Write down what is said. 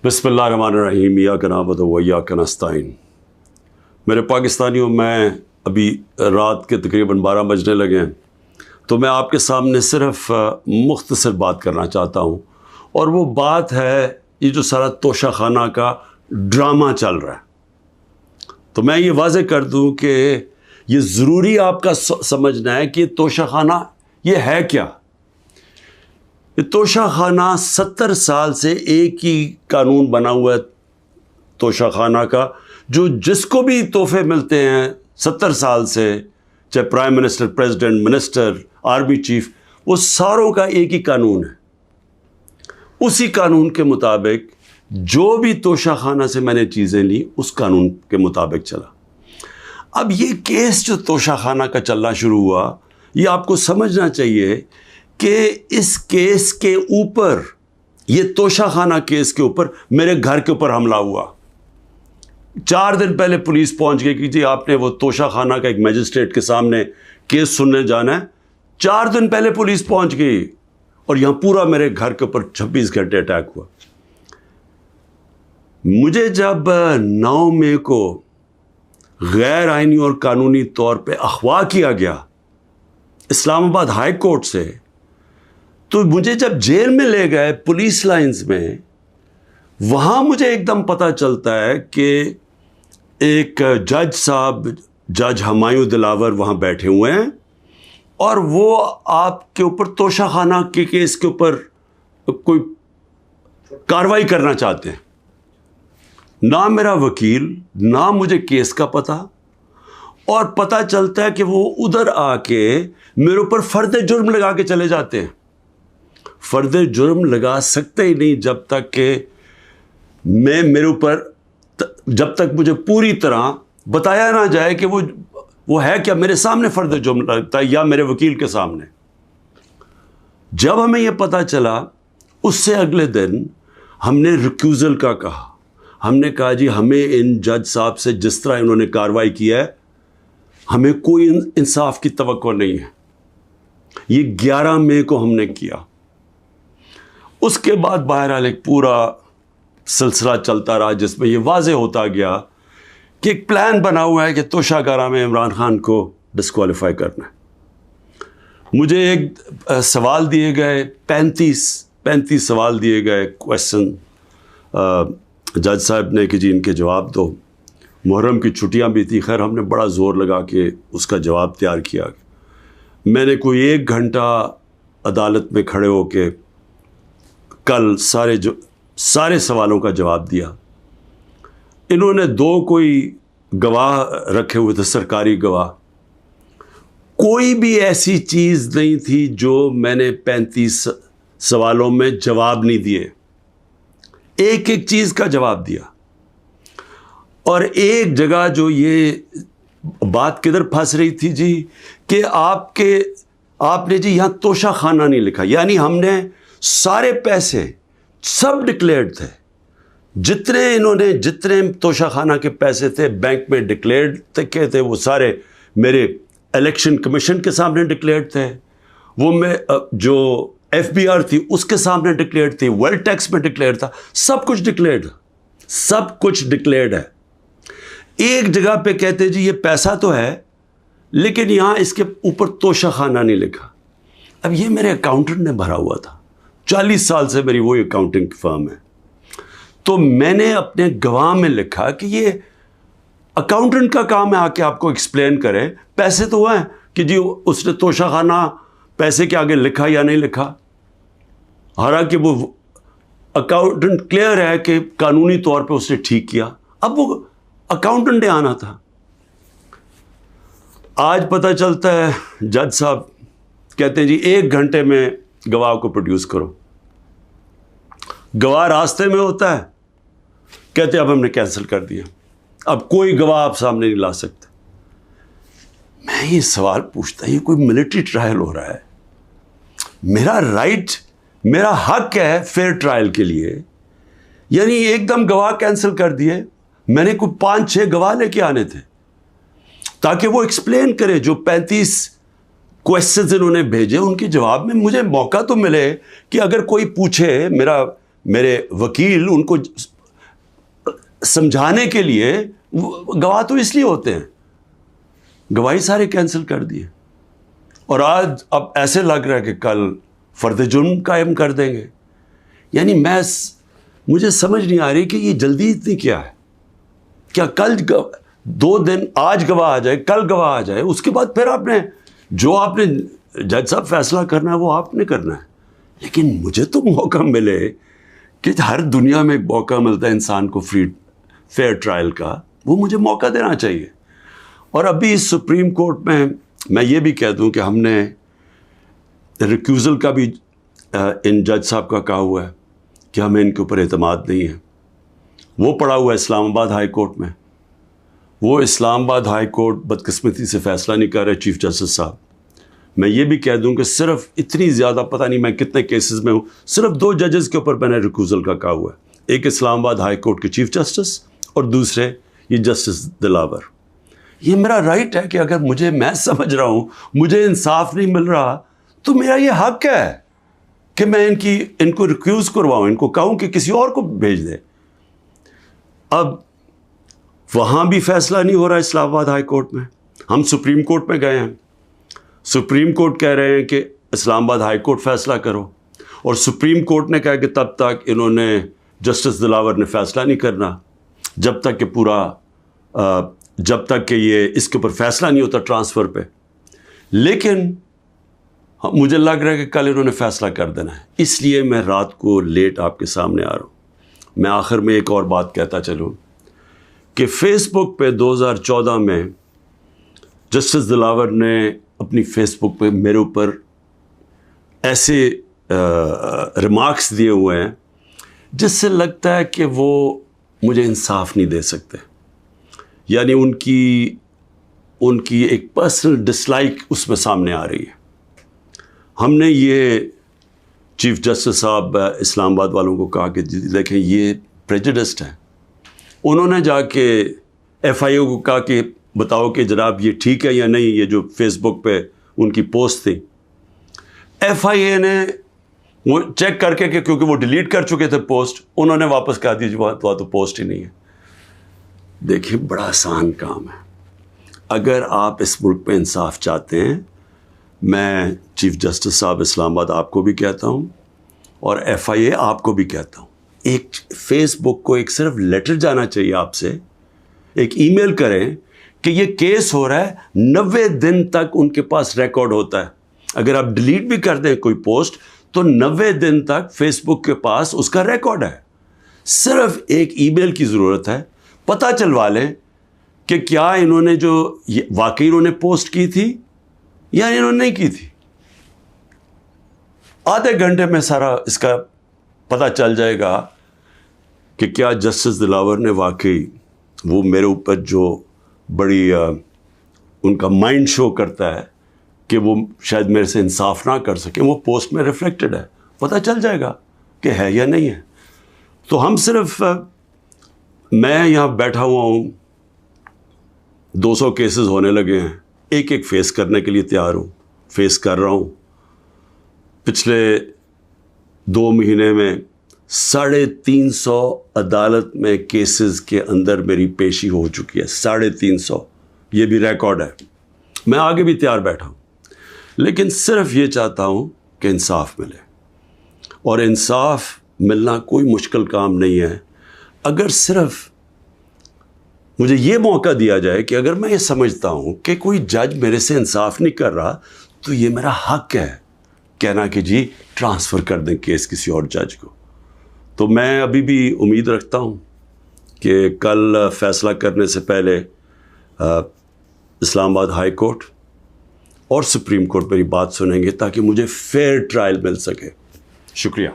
بسم اللہ الرحمن الرحیم ایاک نعبد و ایاک نستعین۔ میرے پاکستانیوں، میں ابھی رات کے تقریباً 12 بجنے لگے ہیں، تو میں آپ کے سامنے صرف مختصر بات کرنا چاہتا ہوں، اور وہ بات ہے یہ جو سارا توشہ خانہ کا ڈرامہ چل رہا ہے۔ تو میں یہ واضح کر دوں کہ یہ ضروری آپ کا سمجھنا ہے کہ توشہ خانہ یہ ہے کیا۔ یہ توشہ خانہ 70 سال سے ایک ہی قانون بنا ہوا ہے توشہ خانہ کا، جو جس کو بھی تحفے ملتے ہیں 70 سال سے، چاہے prime minister, president, minister, army chief, وہ ساروں کا ایک ہی قانون ہے۔ اسی قانون کے مطابق جو بھی توشہ خانہ سے میں نے چیزیں لی، اس قانون کے مطابق چلا۔ اب یہ کیس جو توشہ خانہ کا چلنا شروع ہوا، یہ آپ کو سمجھنا چاہیے کہ اس کیس کے اوپر، یہ توشہ خانہ کیس کے اوپر میرے گھر کے اوپر حملہ ہوا۔ 4 دن پہلے پولیس پہنچ گئی کہ جی آپ نے وہ توشہ خانہ کا ایک میجسٹریٹ کے سامنے کیس سننے جانا ہے۔ 4 دن پہلے پولیس پہنچ گئی، اور یہاں پورا میرے گھر کے اوپر 26 گھنٹے اٹیک ہوا۔ مجھے جب 9 مئی کو غیر آئینی اور قانونی طور پہ اغوا کیا گیا اسلام آباد ہائی کورٹ سے، تو مجھے جب جیل میں لے گئے پولیس لائنز میں، وہاں مجھے ایک دم پتہ چلتا ہے کہ ایک جج صاحب، جج ہمایوں دلاور وہاں بیٹھے ہوئے ہیں، اور وہ آپ کے اوپر توشہ خانہ کے کیس کے اوپر کوئی کارروائی کرنا چاہتے ہیں۔ نہ میرا وکیل، نہ مجھے کیس کا پتہ، اور پتہ چلتا ہے کہ وہ ادھر آ کے میرے اوپر فرد جرم لگا کے چلے جاتے ہیں۔ فرد جرم لگا سکتے ہی نہیں جب تک کہ میرے اوپر، جب تک مجھے پوری طرح بتایا نہ جائے کہ وہ ہے کیا، میرے سامنے فرد جرم لگتا ہے یا میرے وکیل کے سامنے۔ جب ہمیں یہ پتہ چلا، اس سے اگلے دن ہم نے ریکیوزل کا کہا۔ ہم نے کہا جی ہمیں ان جج صاحب سے جس طرح انہوں نے کارروائی کی ہے، ہمیں کوئی انصاف کی توقع نہیں ہے۔ یہ 11 مئی کو ہم نے کیا۔ اس کے بعد بہرحال ایک پورا سلسلہ چلتا رہا، جس میں یہ واضح ہوتا گیا کہ ایک پلان بنا ہوا ہے کہ توشہ خانہ میں عمران خان کو ڈسکوالیفائی کرنا ہے۔ مجھے ایک سوال دیے گئے، 35 سوال دیے گئے، کویسچن جج صاحب نے کہ جی ان کے جواب دو۔ محرم کی چھٹیاں بھی تھی، خیر ہم نے بڑا زور لگا کے اس کا جواب تیار کیا۔ میں نے کوئی 1 گھنٹہ عدالت میں کھڑے ہو کے کل سارے سوالوں کا جواب دیا۔ انہوں نے 2 کوئی گواہ رکھے ہوئے تھے، سرکاری گواہ۔ کوئی بھی ایسی چیز نہیں تھی جو میں نے 35 سوالوں میں جواب نہیں دیے، ایک ایک چیز کا جواب دیا۔ اور ایک جگہ جو یہ بات کدھر پھنس رہی تھی جی، کہ آپ نے جی یہاں توشہ خانہ نہیں لکھا، یعنی ہم نے سارے پیسے سب ڈکلیئرڈ تھے، جتنے توشہ خانہ کے پیسے تھے بینک میں ڈکلیئرڈ تھے، وہ سارے میرے الیکشن کمیشن کے سامنے ڈکلیئرڈ تھے، وہ میں جو ایف بی آر تھی اس کے سامنے ڈکلیئرڈ تھی، ویلتھ ٹیکس میں ڈکلیئرڈ تھا، سب کچھ ڈکلیئرڈ ہے۔ ایک جگہ پہ کہتے جی یہ پیسہ تو ہے، لیکن یہاں اس کے اوپر توشہ خانہ نہیں لکھا۔ اب یہ میرے اکاؤنٹنٹ نے بھرا ہوا تھا، 40 سال سے میری وہی اکاؤنٹنگ فرم ہے۔ تو میں نے اپنے گواہ میں لکھا کہ یہ اکاؤنٹنٹ کا کام ہے آ کے آپ کو ایکسپلین کرے، پیسے تو ہیں کہ جی اس نے توشہ خانہ پیسے کے آگے لکھا یا نہیں لکھا۔ حالانکہ وہ اکاؤنٹنٹ کلیئر ہے کہ قانونی طور پہ اس نے ٹھیک کیا، اب وہ اکاؤنٹنٹ نے آنا تھا۔ آج پتہ چلتا ہے جج صاحب کہتے ہیں جی 1 گھنٹے میں گواہ کو پروڈیوس کرو۔ گواہ راستے میں ہوتا ہے، کہتے اب ہم نے کینسل کر دیا، اب کوئی گواہ آپ سامنے نہیں لا سکتے۔ میں یہ سوال پوچھتا ہوں، یہ کوئی ملٹری ٹرائل ہو رہا ہے، میرا رائٹ، میرا حق ہے فیئر ٹرائل کے لیے، یعنی ایک دم گواہ کینسل کر دیے۔ میں نے کوئی 5-6 گواہ لے کے آنے تھے تاکہ وہ ایکسپلین کرے، جو 35 کویسچنز انہوں نے بھیجے ان کے جواب میں مجھے موقع تو ملے کہ اگر کوئی پوچھے، میرے وکیل ان کو سمجھانے کے لیے، گواہ تو اس لیے ہوتے ہیں، گواہی سارے کینسل کر دیے، اور آج اب ایسے لگ رہا ہے کہ کل فرد جرم قائم کر دیں گے. یعنی مجھے سمجھ نہیں آ رہی کہ یہ جلدی اتنی کیا ہے. کیا کل 2 دن، آج گواہ آ جائے، کل گواہ آ جائے، اس کے بعد پھر آپ نے جج صاحب فیصلہ کرنا ہے وہ آپ نے کرنا ہے. لیکن مجھے تو موقع ملے کہ ہر دنیا میں ایک موقع ملتا ہے انسان کو فیئر ٹرائل کا، وہ مجھے موقع دینا چاہیے. اور ابھی سپریم کورٹ میں یہ بھی کہہ دوں کہ ہم نے ریکیوزل کا بھی ان جج صاحب کا کہا ہوا ہے کہ ہمیں ان کے اوپر اعتماد نہیں ہے. وہ پڑا ہوا ہے اسلام آباد ہائی کورٹ میں. وہ اسلام آباد ہائی کورٹ بدقسمتی سے فیصلہ نہیں کر رہے چیف جسٹس صاحب. میں یہ بھی کہہ دوں کہ صرف اتنی زیادہ، پتہ نہیں میں کتنے کیسز میں ہوں، صرف 2 ججز کے اوپر میں نے ریکیوزل کا کہا ہوا ہے. ایک اسلام آباد ہائی کورٹ کے چیف جسٹس اور دوسرے یہ جسٹس دلاور. یہ میرا رائٹ ہے کہ اگر میں سمجھ رہا ہوں مجھے انصاف نہیں مل رہا تو میرا یہ حق ہے کہ میں ان کو ریکیوز کرواؤں، ان کو کہوں کہ کسی اور کو بھیج دے. اب وہاں بھی فیصلہ نہیں ہو رہا اسلام آباد ہائی کورٹ میں. ہم سپریم کورٹ میں گئے ہیں، سپریم کورٹ کہہ رہے ہیں کہ اسلام آباد ہائی کورٹ فیصلہ کرو، اور سپریم کورٹ نے کہا کہ تب تک انہوں نے جسٹس دلاور نے فیصلہ نہیں کرنا جب تک کہ یہ اس کے اوپر فیصلہ نہیں ہوتا ٹرانسفر پہ. لیکن مجھے لگ رہا ہے کہ کل انہوں نے فیصلہ کر دینا ہے، اس لیے میں رات کو لیٹ آپ کے سامنے آ رہا ہوں. میں آخر میں ایک اور بات کہتا چلوں کہ فیس بک پہ 2014 میں جسٹس دلاور نے اپنی فیس بک پہ میرے اوپر ایسے ریمارکس دیے ہوئے ہیں جس سے لگتا ہے کہ وہ مجھے انصاف نہیں دے سکتے. یعنی ان کی ایک پرسنل ڈسلائک اس میں سامنے آ رہی ہے. ہم نے یہ چیف جسٹس صاحب اسلام آباد والوں کو کہا کہ دیکھیں یہ پریجوڈسڈ ہے. انہوں نے جا کے ایف آئی اے کو کہا کہ بتاؤ کہ جناب یہ ٹھیک ہے یا نہیں، یہ جو فیس بک پہ ان کی پوسٹ تھی. ایف آئی اے نے وہ چیک کر کے کہ کیونکہ وہ ڈیلیٹ کر چکے تھے پوسٹ، انہوں نے واپس کہا دی وہاں تو پوسٹ ہی نہیں ہے. دیکھیں بڑا آسان کام ہے. اگر آپ اس ملک پہ انصاف چاہتے ہیں، میں چیف جسٹس صاحب اسلام آباد آپ کو بھی کہتا ہوں اور ایف آئی اے آپ کو بھی کہتا ہوں، ایک فیس بک کو ایک صرف لیٹر جانا چاہیے آپ سے، ایک ای میل کریں کہ یہ کیس ہو رہا ہے. 90 دن تک ان کے پاس ریکارڈ ہوتا ہے. اگر آپ ڈیلیٹ بھی کر دیں کوئی پوسٹ تو 90 دن تک فیس بک کے پاس اس کا ریکارڈ ہے. صرف ایک ای میل کی ضرورت ہے، پتہ چلوا لیں کہ کیا انہوں نے جو واقعی انہوں نے پوسٹ کی تھی یا انہوں نے نہیں کی تھی. آدھے گھنٹے میں سارا اس کا پتہ چل جائے گا کہ کیا جسٹس دلاور نے واقعی وہ میرے اوپر جو بڑی ان کا مائنڈ شو کرتا ہے کہ وہ شاید میرے سے انصاف نہ کر سکیں، وہ پوسٹ میں ریفلیکٹڈ ہے. پتہ چل جائے گا کہ ہے یا نہیں ہے. تو ہم صرف میں یہاں بیٹھا ہوا ہوں، 200 کیسز ہونے لگے ہیں، ایک ایک فیس کرنے کے لیے تیار ہوں، فیس کر رہا ہوں. پچھلے 2 مہینے میں 350 عدالت میں کیسز کے اندر میری پیشی ہو چکی ہے. 350، یہ بھی ریکارڈ ہے. میں آگے بھی تیار بیٹھا ہوں، لیکن صرف یہ چاہتا ہوں کہ انصاف ملے. اور انصاف ملنا کوئی مشکل کام نہیں ہے. اگر صرف مجھے یہ موقع دیا جائے کہ اگر میں یہ سمجھتا ہوں کہ کوئی جج میرے سے انصاف نہیں کر رہا تو یہ میرا حق ہے کہنا کہ جی ٹرانسفر کر دیں کیس کسی اور جج کو. تو میں ابھی بھی امید رکھتا ہوں کہ کل فیصلہ کرنے سے پہلے اسلام آباد ہائی کورٹ اور سپریم کورٹ میری بات سنیں گے تاکہ مجھے فیئر ٹرائل مل سکے. شکریہ.